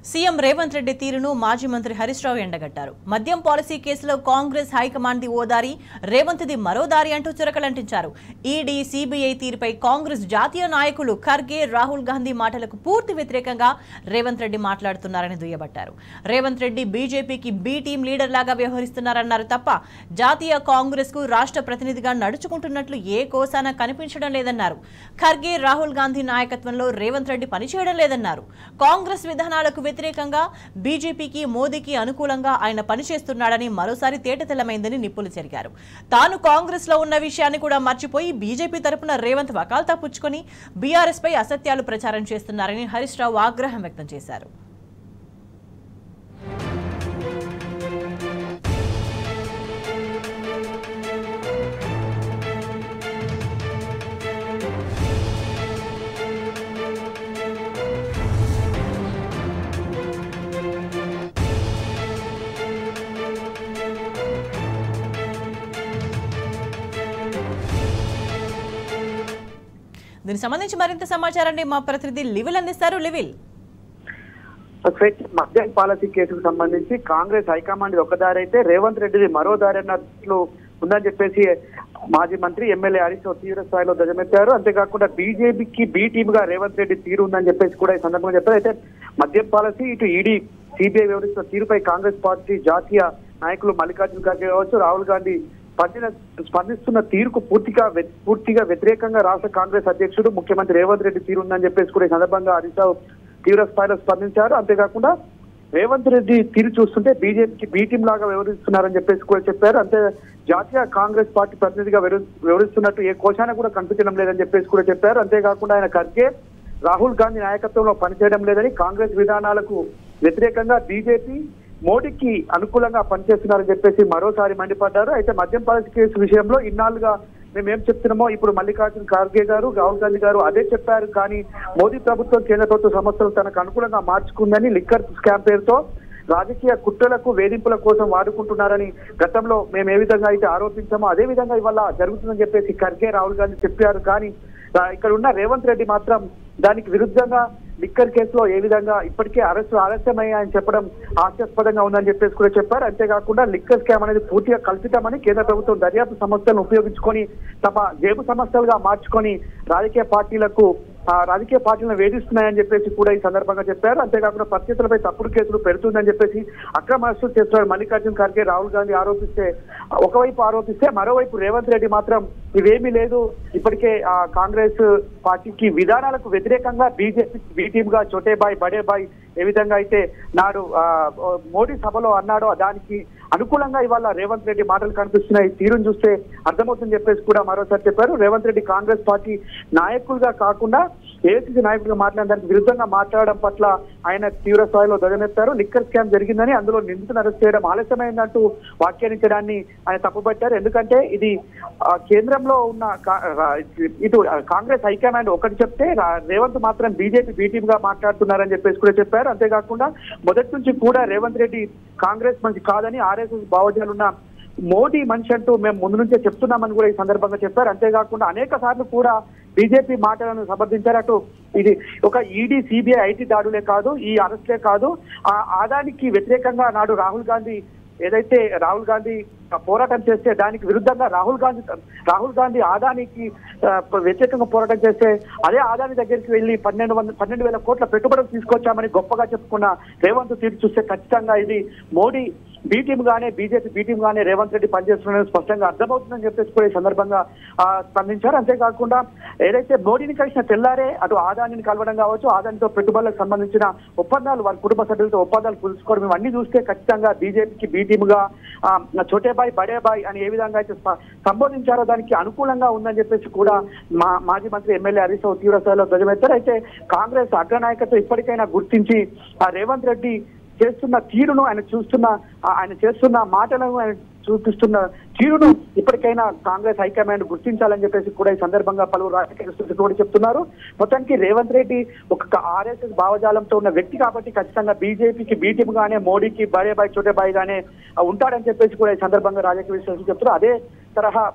CM Revanth Reddy తీరును మాజీ మంత్రి హరీష్ రావు ఎండగట్టారు. మద్యం పాలసీ కేసులో కాంగ్రెస్ హైకమాండ్ ది ఓ దారి, రేవంత్ ది మరో దారి అంటూ చురకలంటించారు. ఈడీ, సీబీఐ తీరుపై కాంగ్రెస్ జాతీయ నాయకులు ఖర్గే, రాహుల్ గాంధీ మాటలకు పూర్తి వ్యతిరేకంగా రేవంత్ రెడ్డి మాట్లాడుతున్నారని దుయ్యబట్టారు. రేవంత్ రెడ్డి బీజేపీకి బి టీం లీడర్ లాగా వ్యవహరిస్తున్నారన్నారు తప్ప జాతీయ కాంగ్రెస్ కు రాష్ట్ర ప్రతినిధిగా నడుచుకుంటున్నట్లు ఏ కోసాన కనిపించడం లేదన్నారు. ఖర్గే, రాహుల్ గాంధీ నాయకత్వంలో రేవంత్ రెడ్డి పనిచేయడం లేదన్నారు. కాంగ్రెస్ విధానాలకు వ్యతిరేకంగా బీజేపీకి, మోదీకి అనుకూలంగా ఆయన పనిచేస్తున్నాడని మరోసారి తేటతెల్లమైందని నిప్పులు చెరిగారు. తాను కాంగ్రెస్ లో ఉన్న విషయాన్ని కూడా మర్చిపోయి బీజేపీ తరపున రేవంత్ వకాల్తా పుచ్చుకొని బీఆర్ఎస్ పై అసత్యాలు ప్రచారం చేస్తున్నారని హరీష్ రావు ఆగ్రహం వ్యక్తం చేశారు. దీనికి సంబంధించి మరింత సమాచారాన్ని మా ప్రతినిధి లివిల్ అందిస్తారు. లివిల్, మద్యం పాలసీ కేసుకు సంబంధించి కాంగ్రెస్ హైకమాండ్ ఒక దారి అయితే రేవంత్ రెడ్డిది మరో దారి అన్నట్లు ఉందని చెప్పేసి మాజీ మంత్రి ఎమ్మెల్యే హరీష్ రావు తీవ్ర స్థాయిలో ధ్వజమెత్తారు. అంతేకాకుండా బీజేపీకి బి టీమ్ గా రేవంత్ రెడ్డి తీరు ఉందని చెప్పేసి కూడా ఈ సందర్భంగా చెప్పారు. అయితే మద్యం పాలసీ, ఇటు ఈడీ, సిబిఐ వ్యవహరిస్తున్న తీరుపై కాంగ్రెస్ పార్టీ జాతీయ నాయకులు మల్లికార్జున ఖర్గే కావచ్చు, రాహుల్ గాంధీ స్పందిస్తున్న తీరుకు పూర్తిగా వ్యతిరేకంగా రాష్ట్ర కాంగ్రెస్ అధ్యక్షుడు ముఖ్యమంత్రి రేవంత్ రెడ్డి తీరు ఉందని చెప్పేసి కూడా ఈ సందర్భంగా హరీష్ రావు తీవ్ర స్థాయిలో స్పందించారు. అంతేకాకుండా రేవంత్ రెడ్డి తీరు చూస్తుంటే బీజేపీకి బి టీం లాగా వ్యవహరిస్తున్నారని చెప్పేసి కూడా చెప్పారు. అంతే జాతీయ కాంగ్రెస్ పార్టీ ప్రతినిధిగా వ్యవహరిస్తున్నట్టు ఏ కోశాన కూడా కనిపించడం లేదని చెప్పేసి కూడా చెప్పారు. అంతేకాకుండా ఆయన ఖర్గే, రాహుల్ గాంధీ నాయకత్వంలో పనిచేయడం లేదని, కాంగ్రెస్ విధానాలకు వ్యతిరేకంగా బీజేపీ, మోడీకి అనుకూలంగా పనిచేస్తున్నారని చెప్పేసి మరోసారి మండిపడ్డారు. అయితే మద్యం పాలసీ కేసు విషయంలో ఇన్నాళ్లుగా మేమేం చెప్తున్నామో ఇప్పుడు మల్లికార్జున ఖర్గే గారు, రాహుల్ గాంధీ గారు అదే చెప్పారు. కానీ మోదీ ప్రభుత్వం, కేంద్ర ప్రభుత్వ సంస్థలు తనకు అనుకూలంగా మార్చుకుందని, లిక్కర్ స్కామ్ పేరుతో రాజకీయ కుట్రలకు, వేధింపుల కోసం వాడుకుంటున్నారని గతంలో మేము ఏ విధంగా అయితే ఆరోపించామో అదే విధంగా ఇవాళ జరుగుతుందని చెప్పేసి ఖర్గే, రాహుల్ గాంధీ చెప్పారు. కానీ ఇక్కడ ఉన్న రేవంత్ రెడ్డి మాత్రం దానికి విరుద్ధంగా లిక్కర్ కేసులో ఏ విధంగా ఇప్పటికే ఆలస్యమయ్యాయని చెప్పడం హాస్యాస్పదంగా ఉందని చెప్పేసి కూడా చెప్పారు. అంతేకాకుండా లిక్కర్ స్కామ్ అనేది పూర్తిగా కల్పితమని, కేంద్ర ప్రభుత్వం దర్యాప్తు సంస్థలను ఉపయోగించుకొని తమ జేబు సమస్యలుగా మార్చుకొని రాజకీయ పార్టీలను వేధిస్తున్నాయని చెప్పేసి కూడా ఈ సందర్భంగా చెప్పారు. అంతేకాకుండా ప్రత్యర్థులపై తప్పుడు కేసులు పెడుతుందని చెప్పేసి అక్రమ అరెస్టులు చేస్తున్నారు మల్లికార్జున ఖర్గే, రాహుల్ గాంధీ ఒకవైపు ఆరోపిస్తే మరోవైపు రేవంత్ రెడ్డి మాత్రం ఇవేమీ లేదు, ఇప్పటికే కాంగ్రెస్ పార్టీకి విధానాలకు వ్యతిరేకంగా బీజేపీ బి టీమ్ గా చోటే బాయ్ బడే బాయ్ ఏ విధంగా అయితే నాడు మోడీ సభలో అన్నాడో దానికి అనుకూలంగా ఇవాళ రేవంత్ రెడ్డి మాటలు కనిపిస్తున్నాయి. తీరును చూస్తే అర్థమవుతుందని చెప్పేసి కూడా మరోసారి చెప్పారు. రేవంత్ రెడ్డి కాంగ్రెస్ పార్టీ నాయకులుగా కాకుండా ఏఐసీసీ నాయకులుగా మాట్లాడిన దానికి విరుద్ధంగా మాట్లాడడం పట్ల ఆయన తీవ్ర స్థాయిలో ధ్వజమెత్తారు. లిక్కర్ స్కామ్ జరిగిందని, అందులో నిందితులను అరెస్ట్ చేయడం ఆలస్యమైందంటూ వ్యాఖ్యానించడాన్ని ఆయన తప్పుపట్టారు. ఎందుకంటే ఇది కేంద్రంలో ఉన్న ఇటు కాంగ్రెస్ హైకమాండ్ ఒకటి చెప్తే రేవంత్ మాత్రం బీజేపీ బి టీమ్ గా మాట్లాడుతున్నారని చెప్పేసి కూడా చెప్పారు. అంతేకాకుండా మొదటి నుంచి కూడా రేవంత్ రెడ్డి కాంగ్రెస్ మనిషి కాదని, ఆర్ఎస్ఎస్ భావజాలున్న మోడీ మనిషి అంటూ మేము ముందు నుంచే చెప్తున్నామని కూడా ఈ సందర్భంగా చెప్పారు. అంతేకాకుండా అనేక సార్లు కూడా బీజేపీ మాటలను సమర్థించారు. అటు ఇది ఒక ఈడీ, సిబిఐ, ఐటీ దాడులే కాదు, ఈ అరెస్ట్లే కాదు, ఆదానికి వ్యతిరేకంగా నాడు రాహుల్ గాంధీ పోరాటం చేస్తే దానికి విరుద్ధంగా రాహుల్ గాంధీ ఆదానికి వ్యతిరేకంగా పోరాటం చేస్తే అదే ఆదాని దగ్గరికి వెళ్లి 12,000 కోట్ల పెట్టుబడులు తీసుకొచ్చామని గొప్పగా చెప్పుకున్న రేవంత్ తీరు చూస్తే ఖచ్చితంగా ఇది మోడీ బి టీమ్ గానే, బీజేపీ బి టీమ్ గానే రేవంత్ రెడ్డి పనిచేస్తున్నారని స్పష్టంగా అర్థమవుతుందని చెప్పేసి కూడా ఈ సందర్భంగా స్పందించారు. అంతేకాకుండా ఏదైతే మోడీని కలిసిన తెల్లారే అటు ఆదానిని కలవడం కావచ్చు, ఆదానితో పెట్టుబడులకు సంబంధించిన ఒప్పందాలు, వారి కుటుంబ సభ్యులతో ఒప్పందాలు కుదుర్చుకోవడం, ఇవన్నీ చూస్తే ఖచ్చితంగా బీజేపీకి బి టీమ్ గా చోటే బాయ్ బడే బాయ్ అని ఏ విధంగా అయితే సంబోధించారో దానికి అనుకూలంగా ఉందని చెప్పేసి కూడా మాజీ మంత్రి ఎమ్మెల్యే హరీష్ రావు తీవ్ర స్థాయిలో ధ్వజమెత్తారు. అయితే కాంగ్రెస్ అగ్రనాయకత్వం ఇప్పటికైనా గుర్తించి రేవంత్ రెడ్డి చేస్తున్న తీరును, ఆయన చేస్తున్న మాటలను, ఆయన చూపిస్తున్న తీరును ఇప్పటికైనా కాంగ్రెస్ హైకమాండ్ గుర్తించాలని చెప్పేసి కూడా ఈ సందర్భంగా పలువురు రాజకీయ కూడా చెప్తున్నారు. మొత్తానికి రేవంత్ రెడ్డి ఒక ఆర్ఎస్ఎస్ భావజాలంతో ఉన్న వ్యక్తి కాబట్టి ఖచ్చితంగా బీజేపీకి బి టీమ్ గానే, మోడీకి బడే బాయ్ చోటే బాయ్ గానే ఉంటాడని చెప్పేసి కూడా ఈ సందర్భంగా రాజకీయ విశ్లేషకులు చెప్తున్నారు. అదే తరహా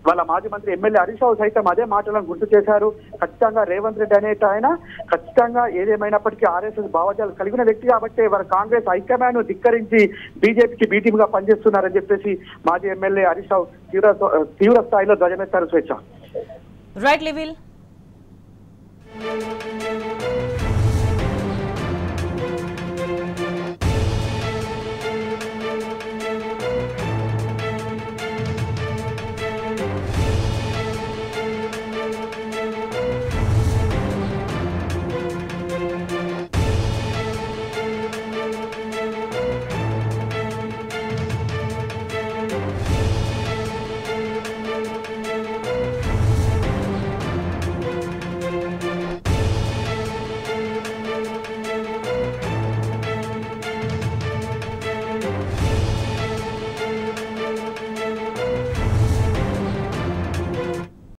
వాళ్ళ మాజీ మంత్రి ఎమ్మెల్యే హరీష్ రావు సైతం అదే మాటలను గుర్తు చేశారు. ఖచ్చితంగా రేవంత్ రెడ్డి అనే ఆయన ఖచ్చితంగా ఏదేమైనప్పటికీ ఆర్ఎస్ఎస్ భావజాలు కలిగిన వ్యక్తి కాబట్టి వారు కాంగ్రెస్ హైకమాండ్ ను ధిక్కరించి బీజేపీకి బి టీమ్ గా పనిచేస్తున్నారని చెప్పేసి మాజీ ఎమ్మెల్యే హరీష్ రావు తీవ్ర స్థాయిలో ధ్వజమెత్తారు. స్వేచ్ఛ. రైట్ లివిల్.